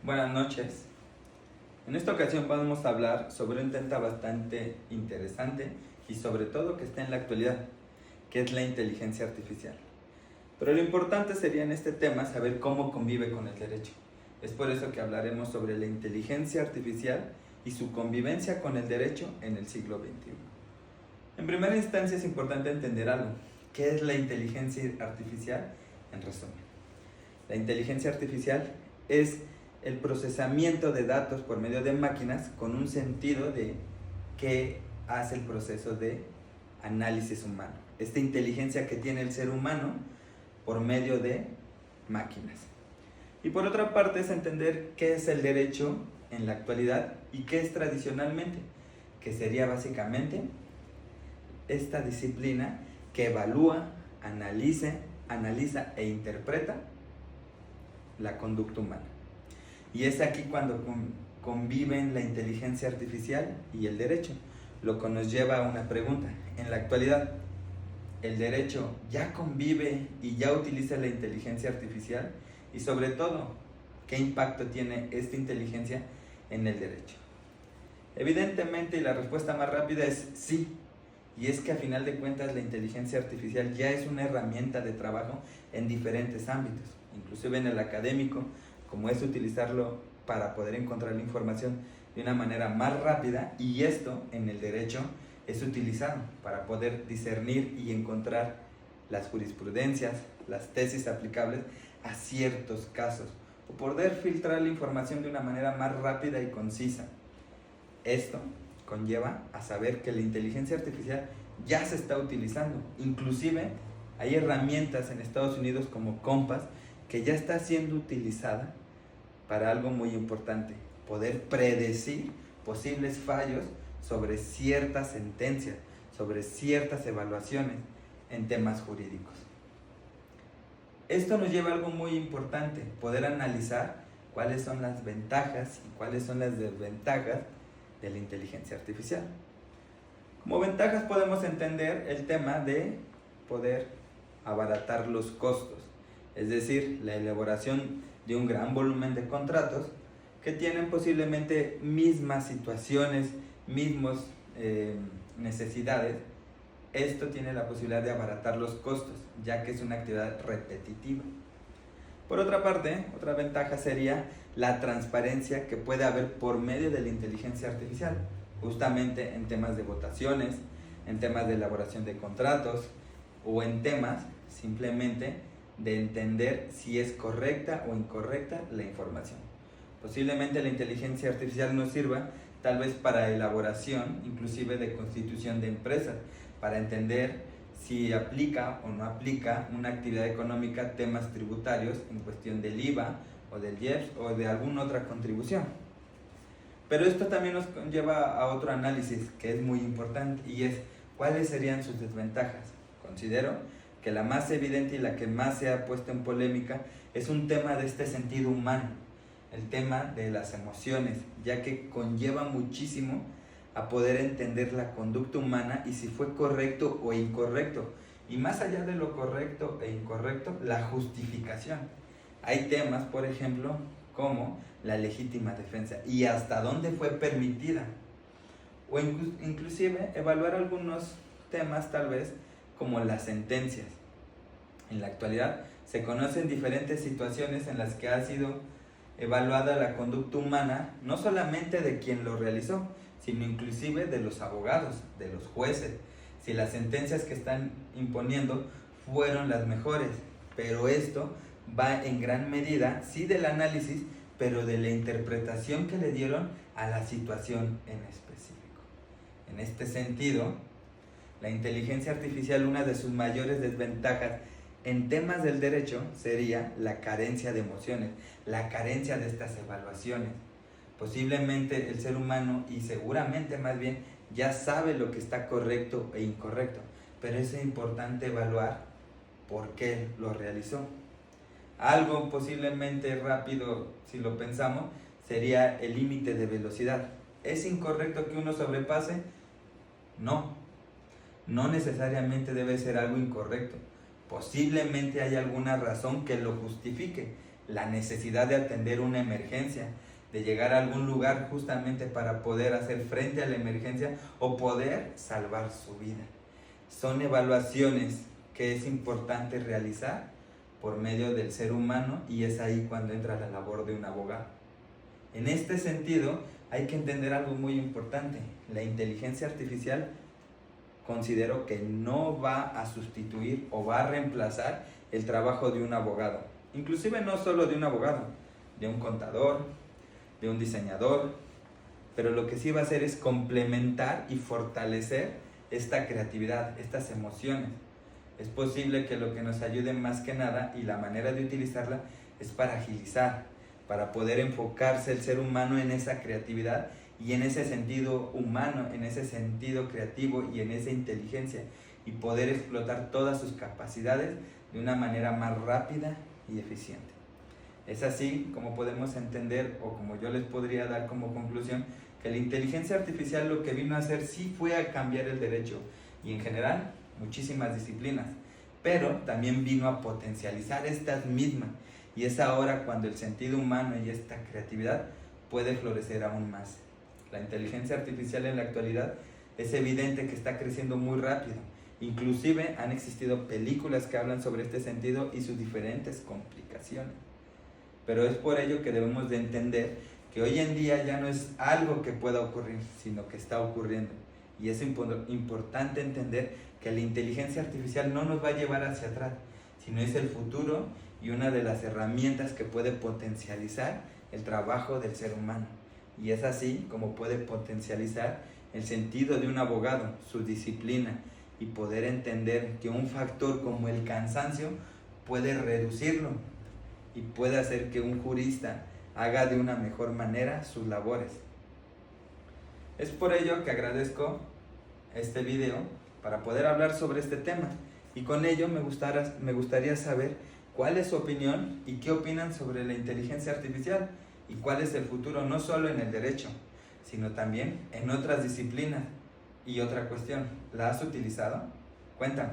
Buenas noches. En esta ocasión vamos a hablar sobre un tema bastante interesante y sobre todo que está en la actualidad, que es la inteligencia artificial. Pero lo importante sería en este tema saber cómo convive con el derecho. Es por eso que hablaremos sobre la inteligencia artificial y su convivencia con el derecho en el siglo XXI. En primera instancia es importante entender algo. ¿Qué es la inteligencia artificial? En resumen, la inteligencia artificial es el procesamiento de datos por medio de máquinas con un sentido de qué hace el proceso de análisis humano. Esta inteligencia que tiene el ser humano por medio de máquinas. Y por otra parte es entender qué es el derecho en la actualidad y qué es tradicionalmente, que sería básicamente esta disciplina que evalúa, analiza e interpreta la conducta humana. Y es aquí cuando conviven la inteligencia artificial y el derecho, lo que nos lleva a una pregunta. En la actualidad, ¿el derecho ya convive y ya utiliza la inteligencia artificial? Y sobre todo, ¿qué impacto tiene esta inteligencia en el derecho? Evidentemente, la respuesta más rápida es sí. Y es que a final de cuentas la inteligencia artificial ya es una herramienta de trabajo en diferentes ámbitos, inclusive en el académico, como es utilizarlo para poder encontrar la información de una manera más rápida, y esto en el derecho es utilizado para poder discernir y encontrar las jurisprudencias, las tesis aplicables a ciertos casos, o poder filtrar la información de una manera más rápida y concisa. Esto conlleva a saber que la inteligencia artificial ya se está utilizando. Inclusive hay herramientas en Estados Unidos como Compass que ya está siendo utilizada para algo muy importante: poder predecir posibles fallos sobre ciertas sentencias, sobre ciertas evaluaciones en temas jurídicos. Esto nos lleva a algo muy importante: poder analizar cuáles son las ventajas y cuáles son las desventajas de la inteligencia artificial. Como ventajas podemos entender el tema de poder abaratar los costos, es decir, la elaboración de un gran volumen de contratos que tienen posiblemente mismas situaciones, mismas necesidades. Esto tiene la posibilidad de abaratar los costos, ya que es una actividad repetitiva. Por otra parte, otra ventaja sería la transparencia que puede haber por medio de la inteligencia artificial, justamente en temas de votaciones, en temas de elaboración de contratos o en temas simplemente de entender si es correcta o incorrecta la información. Posiblemente la inteligencia artificial nos sirva tal vez para elaboración inclusive de constitución de empresas, para entender si aplica o no aplica una actividad económica temas tributarios en cuestión del IVA o del IEPS o de alguna otra contribución. Pero esto también nos lleva a otro análisis que es muy importante, y es cuáles serían sus desventajas. Considero que la más evidente y la que más se ha puesto en polémica es un tema de este sentido humano, el tema de las emociones, ya que conlleva muchísimo a poder entender la conducta humana y si fue correcto o incorrecto. Y más allá de lo correcto e incorrecto, la justificación. Hay temas, por ejemplo, como la legítima defensa y hasta dónde fue permitida. O inclusive evaluar algunos temas tal vez como las sentencias. En la actualidad se conocen diferentes situaciones en las que ha sido evaluada la conducta humana, no solamente de quien lo realizó, sino inclusive de los abogados, de los jueces, si las sentencias que están imponiendo fueron las mejores. Pero esto va en gran medida, sí, del análisis, pero de la interpretación que le dieron a la situación en específico. En este sentido, la inteligencia artificial, una de sus mayores desventajas en temas del derecho sería la carencia de emociones, la carencia de estas evaluaciones. Posiblemente el ser humano, y seguramente más bien, ya sabe lo que está correcto e incorrecto, pero es importante evaluar por qué lo realizó. Algo posiblemente rápido, si lo pensamos, sería el límite de velocidad. ¿Es incorrecto que uno sobrepase? No necesariamente debe ser algo incorrecto. Posiblemente hay alguna razón que lo justifique. la necesidad de atender una emergencia, de llegar a algún lugar justamente para poder hacer frente a la emergencia o poder salvar su vida. Son evaluaciones que es importante realizar por medio del ser humano y es ahí cuando entra la labor de un abogado. En este sentido, hay que entender algo muy importante. La inteligencia artificial considero que no va a sustituir o va a reemplazar el trabajo de un abogado. Inclusive no solo de un abogado, de un contador, de un diseñador, pero lo que sí va a hacer es complementar y fortalecer esta creatividad, estas emociones. Es posible que lo que nos ayude más que nada y la manera de utilizarla es para agilizar, para poder enfocarse el ser humano en esa creatividad y en ese sentido humano, en ese sentido creativo y en esa inteligencia y poder explotar todas sus capacidades de una manera más rápida y eficiente. Es así como podemos entender, o como yo les podría dar como conclusión, que la inteligencia artificial lo que vino a hacer sí fue a cambiar el derecho y en general muchísimas disciplinas, pero también vino a potencializar estas mismas y es ahora cuando el sentido humano y esta creatividad puede florecer aún más. La inteligencia artificial en la actualidad es evidente que está creciendo muy rápido, inclusive han existido películas que hablan sobre este sentido y sus diferentes complicaciones. Pero es por ello que debemos de entender que hoy en día ya no es algo que pueda ocurrir, sino que está ocurriendo. Y es importante entender que la inteligencia artificial no nos va a llevar hacia atrás, sino es el futuro y una de las herramientas que puede potencializar el trabajo del ser humano. Y es así como puede potencializar el sentido de un abogado, su disciplina, y poder entender que un factor como el cansancio puede reducirlo y puede hacer que un jurista haga de una mejor manera sus labores. Es por ello que agradezco este video para poder hablar sobre este tema y con ello me gustaría saber cuál es su opinión y qué opinan sobre la inteligencia artificial y cuál es el futuro no solo en el derecho, sino también en otras disciplinas. Y otra cuestión, ¿la has utilizado? Cuéntame.